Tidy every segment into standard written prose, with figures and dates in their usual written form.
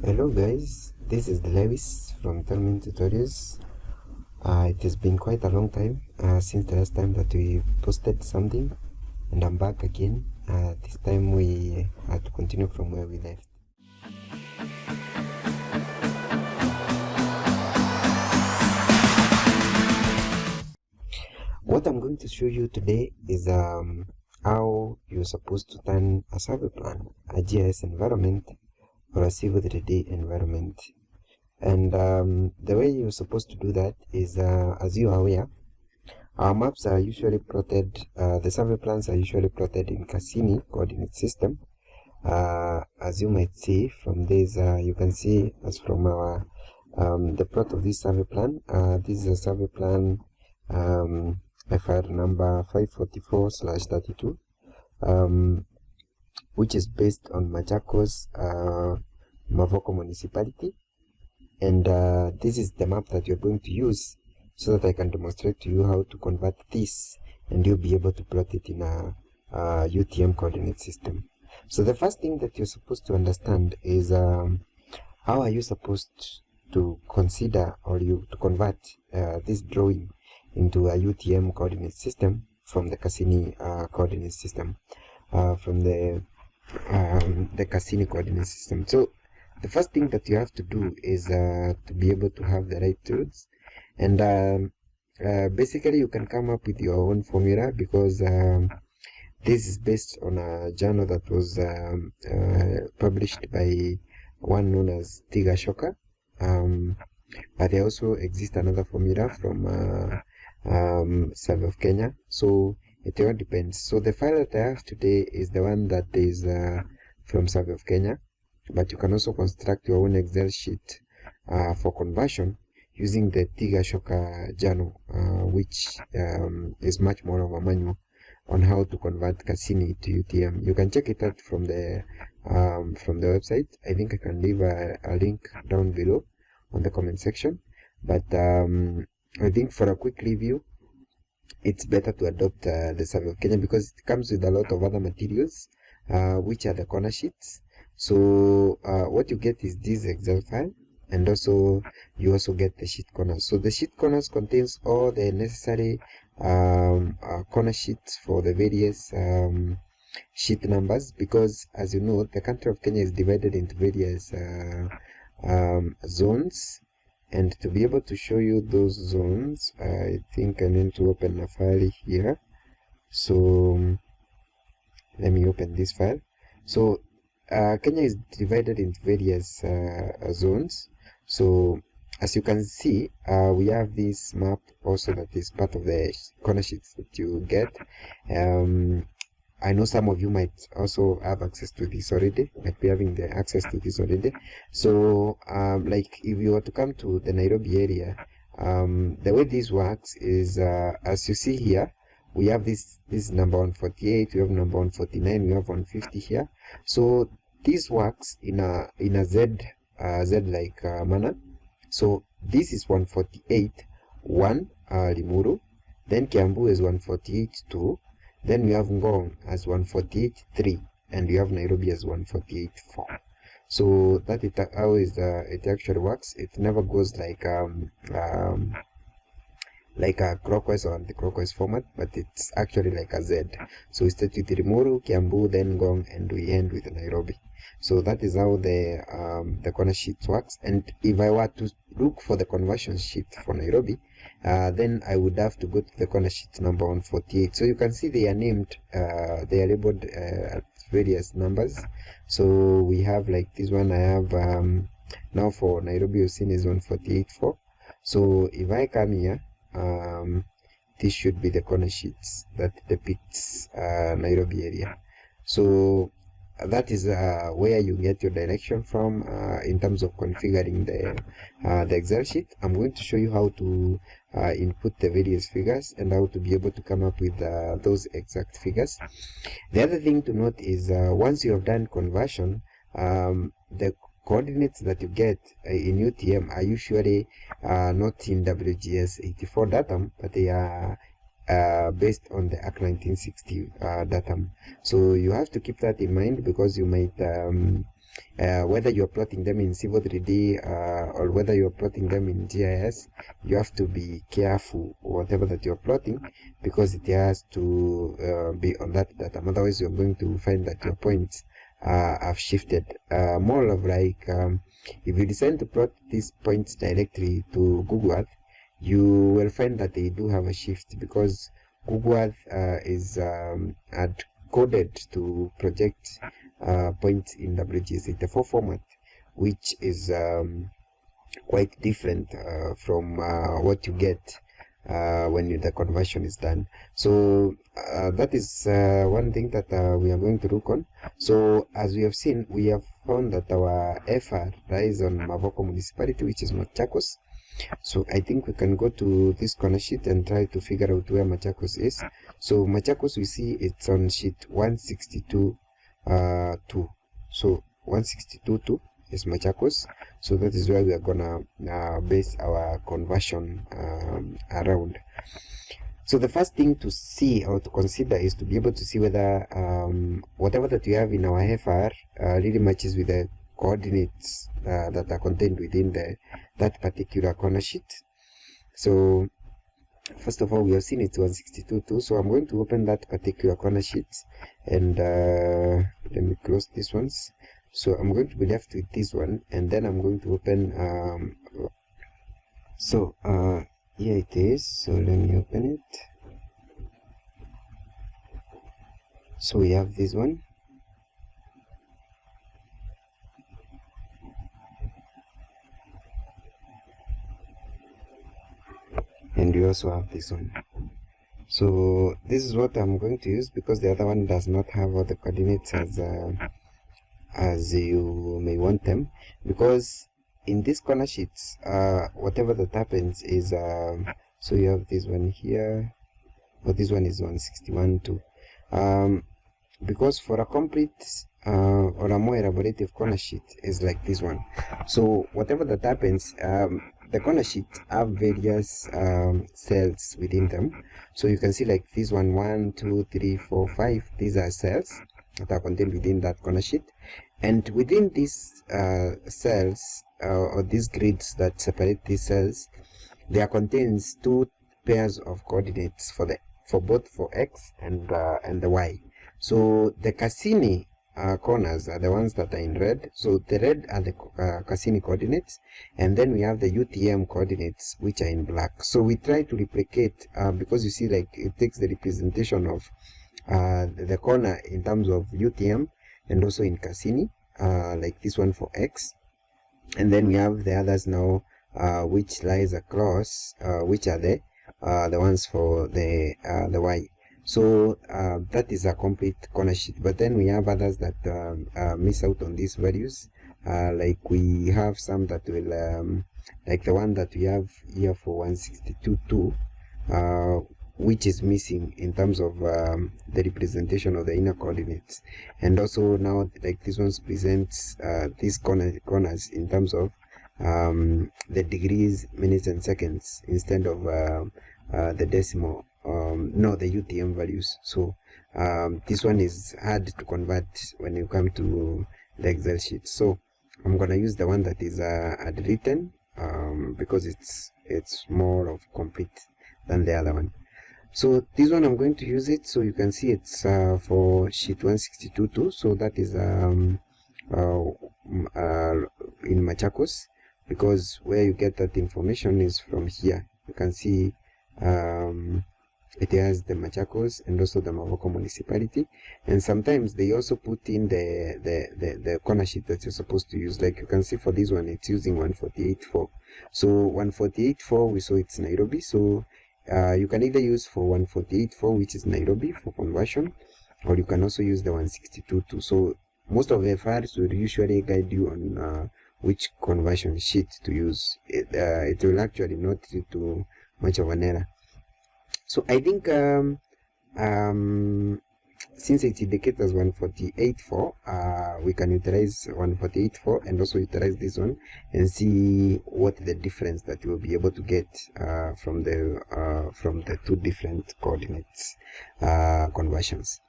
Hello guys, this is Lewis from Termin Tutorials. It has been quite a long time since the last time that we posted something, and I'm back again. This time we had to continue from where we left. What I'm going to show you today is how you're supposed to turn a survey plan, a GIS environment, or a civil 3D environment. And the way you're supposed to do that is, as you are aware, our maps are usually plotted, the survey plans are usually plotted in Cassini coordinate system. As you might see from this, you can see as from our the plot of this survey plan. This is a survey plan FR number 544/32, which is based on Machakos Mavoko municipality, and this is the map that you're going to use so that I can demonstrate to you how to convert this, and you'll be able to plot it in a UTM coordinate system. So the first thing that you're supposed to understand is how are you supposed to consider or to convert this drawing into a UTM coordinate system from the Cassini coordinate system, from the Cassini coordinate system. So the first thing that you have to do is to be able to have the right tools, and basically you can come up with your own formula, because this is based on a journal that was published by one known as Tiga Shoka, but there also exists another formula from Survey of Kenya, so it all depends. So the file that I have today is the one that is from Survey of Kenya, but you can also construct your own Excel sheet for conversion using the Tiga Shoka journal, which is much more of a manual on how to convert Cassini to UTM. You can check it out from the website. I think I can leave a link down below on the comment section, but I think for a quick review, it's better to adopt the Survey of Kenya, because it comes with a lot of other materials, which are the corner sheets. So what you get is this Excel file, and also you also get the sheet corners. So the sheet corners contains all the necessary corner sheets for the various sheet numbers, because as you know, the country of Kenya is divided into various zones. And to be able to show you those zones, I think I need to open a file here. So let me open this file. So Kenya is divided into various zones. So as you can see, we have this map also that is part of the corner sheets that you get. I know some of you might also have access to this already, might be having the access to this already. So like if you were to come to the Nairobi area, the way this works is, as you see here, we have this number 148, we have number 149, we have 150 here. So this works in a Z like manner. So this is 148 1 Limuru, then Kiambu is 148 2, then we have Ngong as 148 3, and we have Nairobi as 148 4. So that is how it actually works. It never goes like a clockwise or anti-clockwise format, but it's actually like a Z. So we start with Limuru, Kiambu, then Ngong, and we end with Nairobi. So that is how the corner sheet works. And if I were to look for the conversion sheet for Nairobi, then I would have to go to the corner sheet number 148. So you can see they are named, they are labeled various numbers. So we have like this one, I have now for Nairobi you've seen is 148.4. So if I come here, this should be the corner sheets that depicts Nairobi area. So that is where you get your direction from in terms of configuring the Excel sheet. I'm going to show you how to input the various figures and how to be able to come up with those exact figures. The other thing to note is, once you have done conversion, the coordinates that you get in UTM are usually not in WGS84 datum, but they are based on the Act 1960 datum. So you have to keep that in mind, because you might whether you're plotting them in Civil 3D or whether you're plotting them in GIS, you have to be careful whatever that you're plotting, because it has to be on that datum. Otherwise, you're going to find that your points have shifted. More of like, if you decide to plot these points directly to Google Earth, you will find that they do have a shift, because Google Earth is coded to project points in WGS84 format, which is quite different from what you get when the conversion is done. So that is one thing that we are going to look on. So as we have seen, we have found that our FR lies on Mavoko municipality, which is Machakos. So I think we can go to this corner sheet and try to figure out where Machakos is. So Machakos, we see it's on sheet 162 2. So 162.2 is Machakos. So that is where we are gonna base our conversion around. So the first thing to see or to consider is to be able to see whether whatever that we have in our FR really matches with the coordinates that are contained within that particular corner sheet. So first of all, we have seen it's 162.2, so I'm going to open that particular corner sheet, and let me close these ones. So I'm going to be left with this one, and then I'm going to open so here it is. So let me open it. So we have this one, and we also have this one. So this is what I'm going to use, because the other one does not have all the coordinates as you may want them, because in these corner sheets whatever that happens is so you have this one here, but this one is 161.2, because for a complete or a more elaborative corner sheet is like this one. So whatever that happens, the corner sheets have various cells within them. So you can see like this one, 1, 2, 3, 4, 5. These are cells that are contained within that corner sheet, and within these cells or these grids that separate these cells, there contains two pairs of coordinates for both for x and the y. So the Cassini corners are the ones that are in red. So the red are the Cassini coordinates, and then we have the UTM coordinates, which are in black. So we try to replicate, because you see like it takes the representation of the corner in terms of UTM and also in Cassini, like this one for x, and then we have the others now which lies across, which are the ones for the y. So that is a complete corner sheet, but then we have others that miss out on these values, like we have some that will like the one that we have here for 162.2, which is missing in terms of the representation of the inner coordinates. And also now like this one presents these corners in terms of the degrees, minutes and seconds instead of the decimal, the UTM values. So this one is hard to convert when you come to the Excel sheet. So I'm gonna use the one that is written, because it's more of complete than the other one. So this one I'm going to use it. So you can see it's for sheet 162.2. So that is in Machakos, because where you get that information is from here. You can see it has the Machakos and also the Mavoko municipality, and sometimes they also put in the corner sheet that you're supposed to use. Like you can see for this one, it's using 148.4. So 148.4, we saw it's Nairobi. So you can either use for 148.4, which is Nairobi for conversion, or you can also use the 162.2. So most of the FRs will usually guide you on which conversion sheet to use. It will actually not lead to much of an error. So I think since it indicates as 148.4, we can utilize 148.4 and also utilize this one and see what the difference that we'll be able to get from the two different coordinates conversions.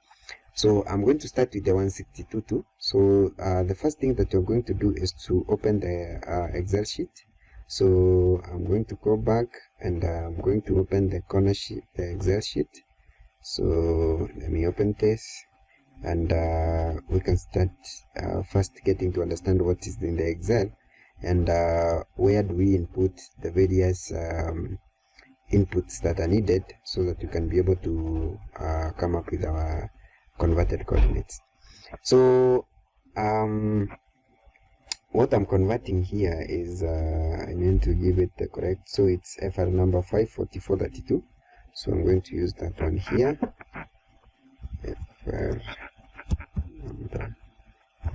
So I'm going to start with the 162 too. So the first thing that you're going to do is to open the Excel sheet. So I'm going to go back and I'm going to open the corner sheet, the Excel sheet. So let me open this, and we can start first getting to understand what is in the Excel, and where do we input the various inputs that are needed, so that you can be able to come up with our converted coordinates. So what I'm converting here is I need to give it the correct, so it's FR number 54432. So I'm going to use that one here, FR number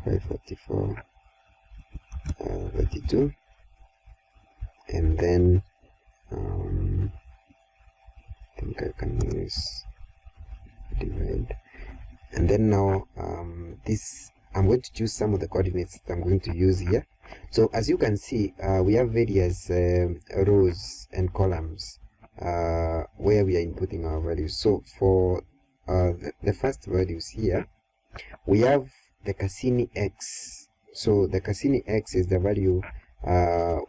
54432, and then I think I can use divide. And then now this, I'm going to choose some of the coordinates that I'm going to use here. So as you can see, we have various rows and columns where we are inputting our values. So for the first values here, we have the Cassini X. So the Cassini X is the value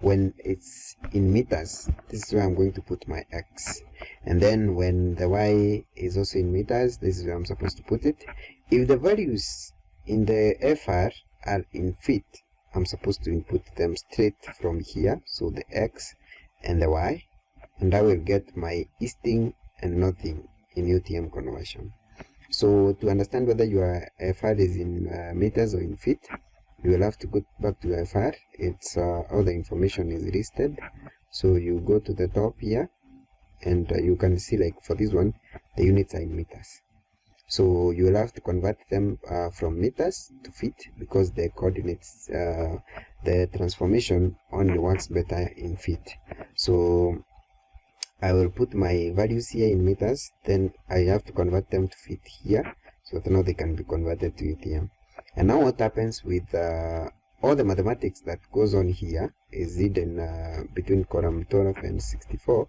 when it's in meters. This is where I'm going to put my X. And then when the Y is also in meters, this is where I'm supposed to put it. If the values in the FR are in feet, I'm supposed to input them straight from here. So the X and the Y, and I will get my easting and northing in UTM conversion. So to understand whether your FR is in meters or in feet, you will have to go back to your FR. It's all the information is listed. So you go to the top here, and you can see, like for this one, the units are in meters. So you will have to convert them from meters to feet, because the coordinates, the transformation only works better in feet. So I will put my values here in meters, then I have to convert them to feet here, so that now they can be converted to UTM. And now what happens with all the mathematics that goes on here is hidden between column 12 and 64.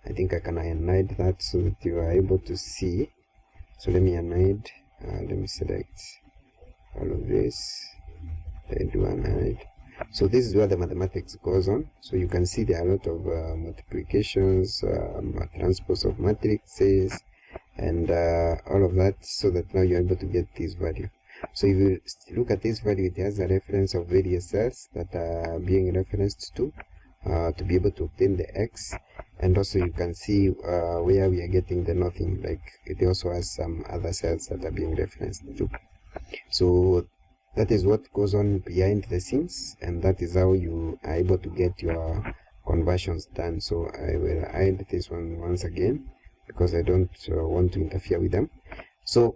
I think I can hide that so that you are able to see. So let me hide, let me select all of this, then do hide. So this is where the mathematics goes on. So you can see there are a lot of multiplications, transpose of matrices, and all of that, so that now you're able to get this value. So if you look at this value, it has a reference of various cells that are being referenced to be able to obtain the X. And also you can see where we are getting the nothing, like it also has some other cells that are being referenced to. So that is what goes on behind the scenes, and that is how you are able to get your conversions done. So I will hide this one once again, because I don't want to interfere with them. So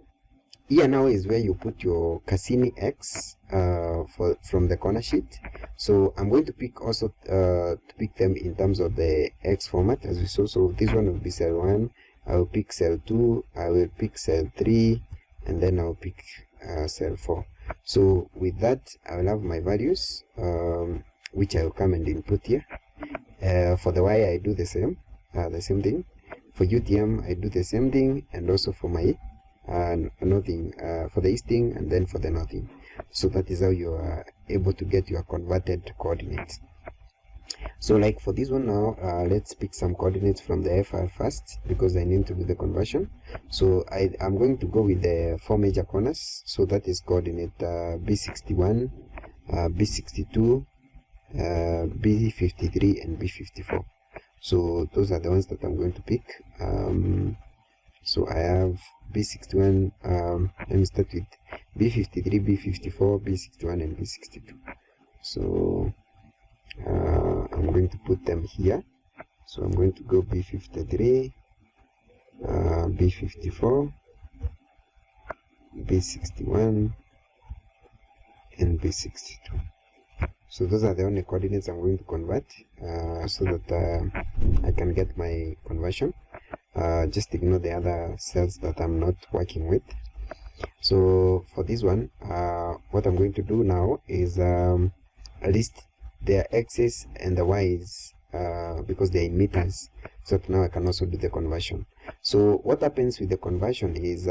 here now is where you put your Cassini X from the corner sheet. So I'm going to pick also to pick them in terms of the X format, as we saw. So this one will be cell 1, I will pick cell 2, I will pick cell 3, and then I'll pick cell 4. So with that, I will have my values, which I will come and input here. For the Y, I do the same thing. For UTM, I do the same thing, and also for my nothing, for the easting, and then for the nothing. So that is how you are able to get your converted coordinates. So like for this one now, let's pick some coordinates from the FR first, because I need to do the conversion. So I'm going to go with the 4 major corners. So that is coordinate B61, B62, B53, and B54. So those are the ones that I'm going to pick. So I have B61, let me start with B53, B54, B61, and B62. So I'm going to put them here. So I'm going to go B53, B54, B61, and B62. So those are the only coordinates I'm going to convert, so that I can get my conversion. Just ignore the other cells that I'm not working with. So for this one, what I'm going to do now is list their X's and the Y's, because they're in meters, so that now I can also do the conversion. So what happens with the conversion is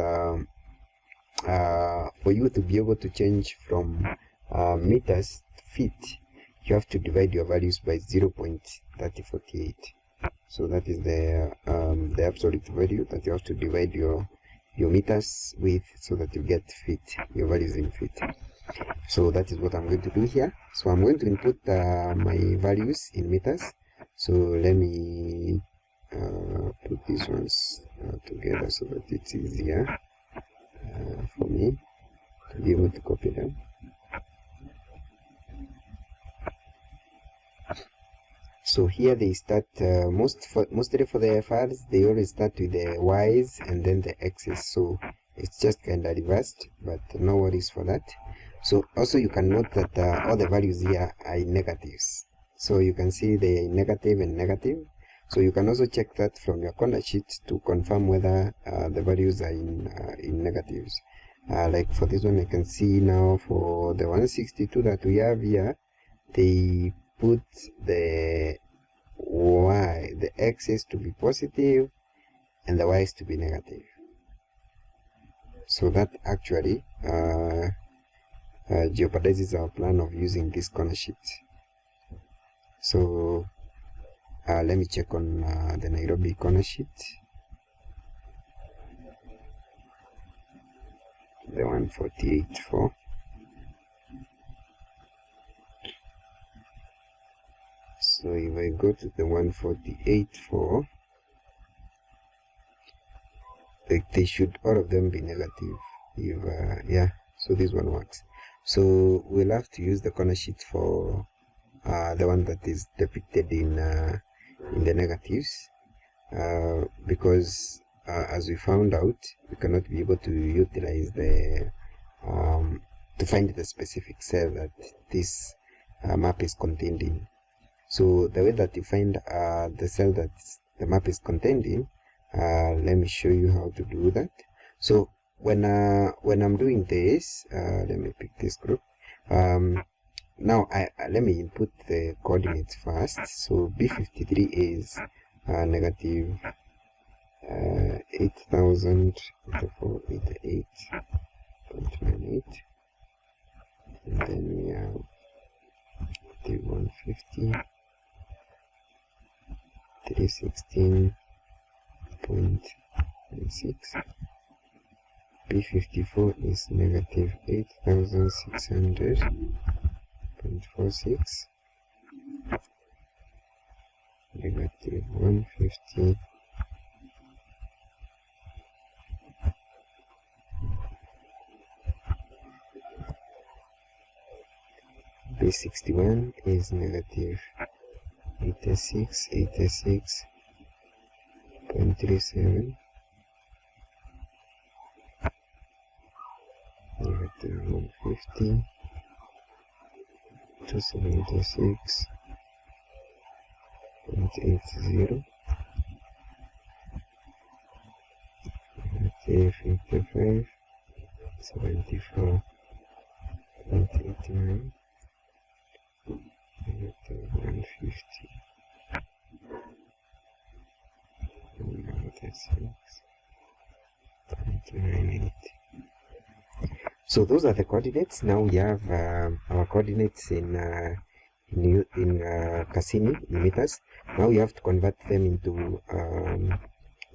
for you to be able to change from meters to feet, you have to divide your values by 0.3048. So that is the absolute value that you have to divide your meters with, so that you get feet, your values in feet. So that is what I'm going to do here. So I'm going to input my values in meters. So let me put these ones together so that it's easier for me to be able to copy them. So here they start, mostly for the files, they always start with the Y's and then the X's. So it's just kind of reversed, but no worries for that. So also you can note that all the values here are in negatives. So you can see they are negative and negative. So you can also check that from your corner sheet to confirm whether the values are in negatives. Like for this one, I can see now for the 162 that we have here, they put the y, the x's to be positive and the y's to be negative. So that actually jeopardizes our plan of using this corner sheet. So let me check on the Nairobi corner sheet, the 148.4. So if I go to the 148.4, they should all of them be negative. If yeah, so this one works. So we'll have to use the corner sheet for the one that is depicted in the negatives, because as we found out, we cannot be able to utilize the to find the specific cell that this map is contained in. So the way that you find the cell that the map is contained in, let me show you how to do that. So when I'm doing this, let me pick this group. Now let me input the coordinates first. So B53 is negative 8,488.98, and then we have the 150. 316.96. B54 is negative 8,600.46. Negative 150. B61 is negative 86.37, negative 150, 276.80, negative 55, 74.89, negative 150. So those are the coordinates. Now we have our coordinates in Cassini in meters. Now we have to convert them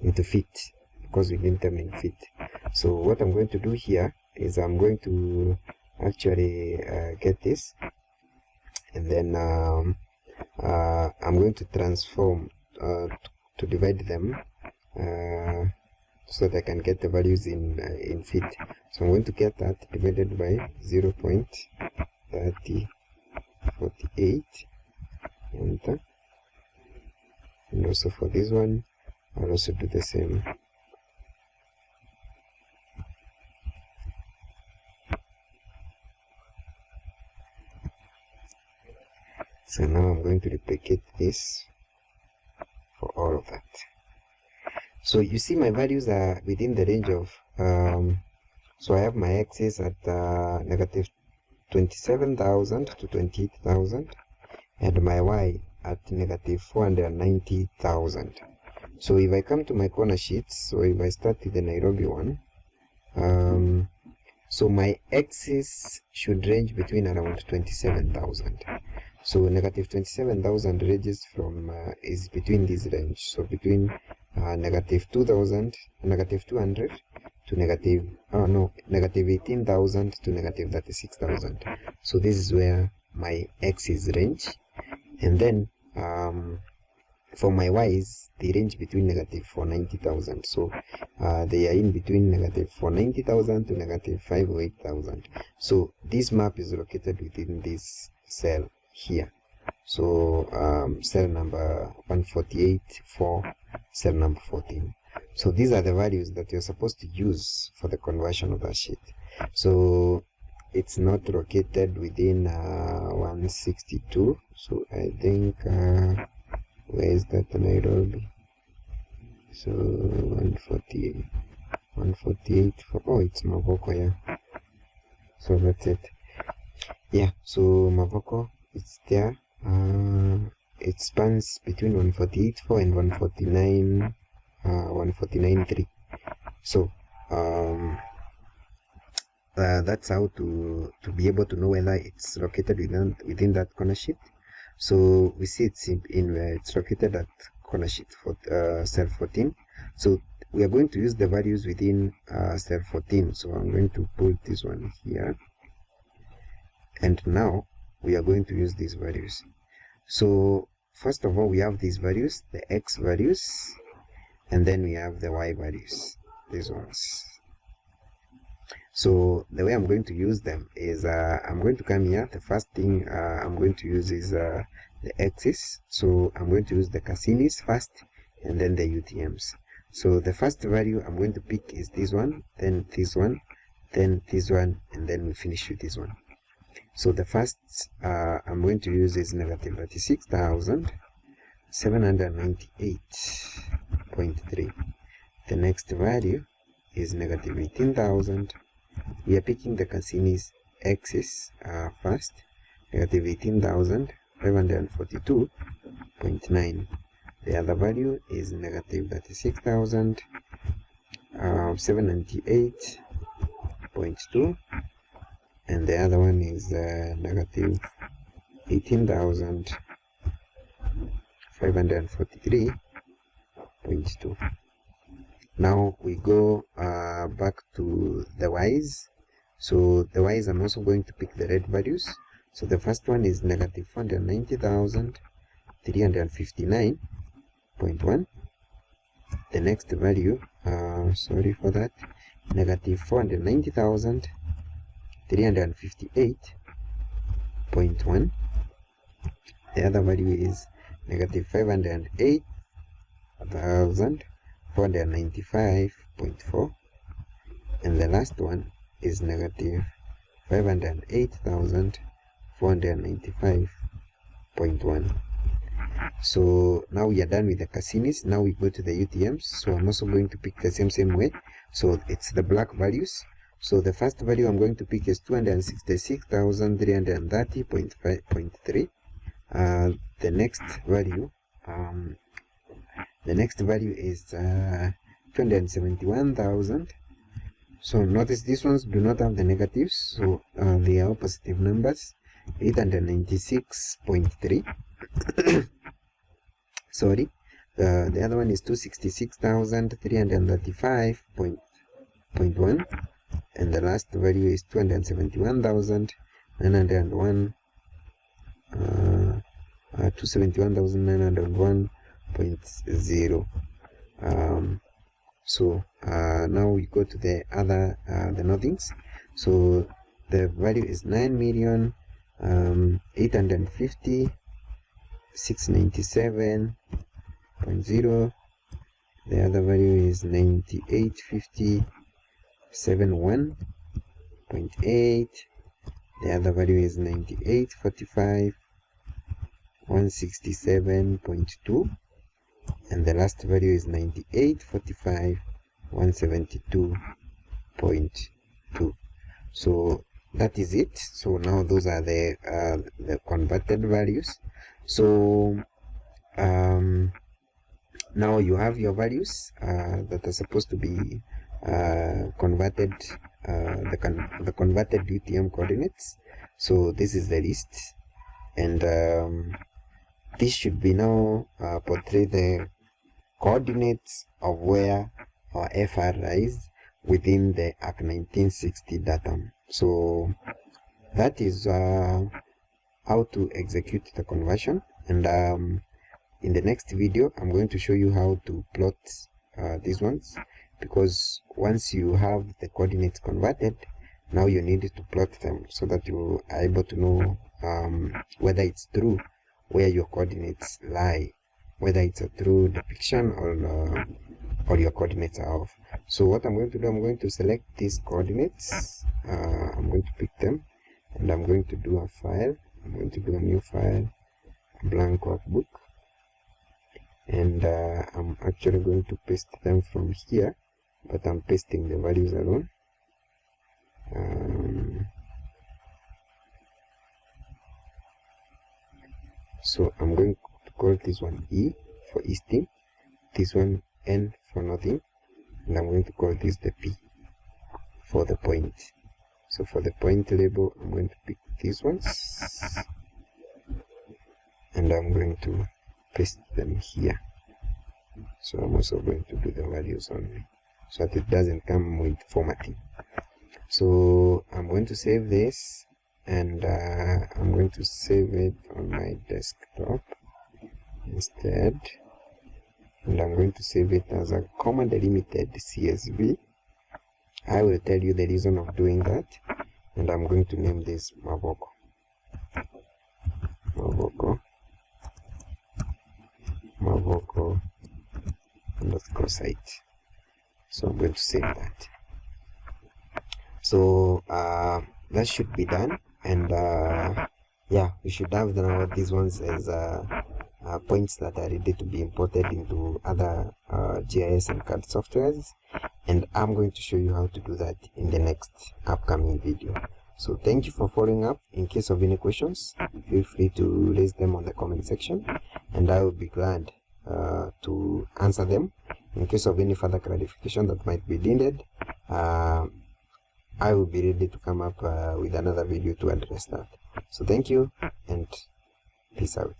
into feet, because we need them in feet. So what I'm going to do here is I'm going to actually get this, and then I'm going to transform to divide them so that I can get the values in feet. So I'm going to get that divided by 0.3048, enter. And also for this one, I'll also do the same. So now I'm going to replicate this for all of that. So you see my values are within the range of, so I have my x's at negative 27,000 to 28,000, and my y at negative 490,000. So if I come to my corner sheets, so if I start with the Nairobi one, So my x's should range between around 27,000. So negative 27,000 ranges from is between this range. So between negative 2,000, negative 200 to negative negative 18,000 to negative 36,000. So this is where my x's range, and then for my y's, they range between negative 490,000. So they are in between negative 490,000 to negative 508,000. So this map is located within this cell here. So cell number 148 for cell number 14. So these are the values that you're supposed to use for the conversion of that sheet. So it's not located within 162. So I think where is that, Nairobi? So 148 for, oh, it's Mavoko, yeah. So that's it. Yeah, so Mavoko, it's there. It spans between 148.4 and 149.3. So that's how to be able to know whether it's located within that corner sheet. So we see it's it's located at corner sheet for cell 14. So we are going to use the values within cell 14. So I'm going to put this one here, and now we are going to use these values. So first of all, we have these values, the x values, and then we have the y values, these ones. So the way I'm going to use them is I'm going to come here. The first thing I'm going to use is the x's. So I'm going to use the Cassinis first, and then the UTMs. So the first value I'm going to pick is this one, then this one, then this one, and then we finish with this one. So the first I'm going to use is negative 36,798.3. The next value is negative 18,000. We are picking the Cassini's x's first, negative 18,542.9. The other value is negative 36,798.2, and the other one is negative 18,543.2. Now we go back to the y's. So the y's, I'm also going to pick the red values. So the first one is negative 490,359.1. The next value, sorry for that, negative 490,358.1. The other value is negative 508,495.4, and the last one is negative 508,495.1. So now we are done with the Cassinis. Now we go to the UTMs. So I'm also going to pick the same way. So it's the black values. So the first value I'm going to pick is 266,330.3. The next value is 271,000. So notice these ones do not have the negatives, so they are all positive numbers. 896.3. Sorry, the other one is 266,335.1, and the last value is 271,901. 271,901.0. So now we go to the other the nothings. So the value is 9,850,697.0. the other value is 98,50,71.8. the other value is 98,45,167.2, and the last value is 98,45,172.2. So that is it. So now those are the converted values. So now you have your values that are supposed to be converted the converted UTM coordinates. So this is the list, and this should be now portray the coordinates of where our FR lies within the ARC 1960 datum. So that is how to execute the conversion, and in the next video I'm going to show you how to plot these ones, because once you have the coordinates converted, now you need to plot them so that you are able to know whether it's true where your coordinates lie, whether it's a true depiction or your coordinates are off. So what I'm going to do, I'm going to select these coordinates, I'm going to pick them, and I'm going to do a file. I'm going to do a new file, blank workbook, and I'm actually going to paste them from here, but I'm pasting the values alone. So I'm going to call this one E for easting, this one N for nothing, and I'm going to call this the P for the point. So for the point label, I'm going to pick these ones, and I'm going to paste them here. So I'm also going to do the values only, so that it doesn't come with formatting. So I'm going to save this, and I'm going to save it on my desktop instead, and I'm going to save it as a comma delimited CSV. I will tell you the reason of doing that, and I'm going to name this Mavoko underscore site. So I'm going to save that. So that should be done, and yeah, we should have now these ones as points that are ready to be imported into other GIS and CAD softwares, and I'm going to show you how to do that in the next upcoming video. So thank you for following up. In case of any questions, feel free to raise them on the comment section, and I will be glad to answer them. In case of any further clarification that might be needed, I will be ready to come up with another video to address that. So thank you, and peace out.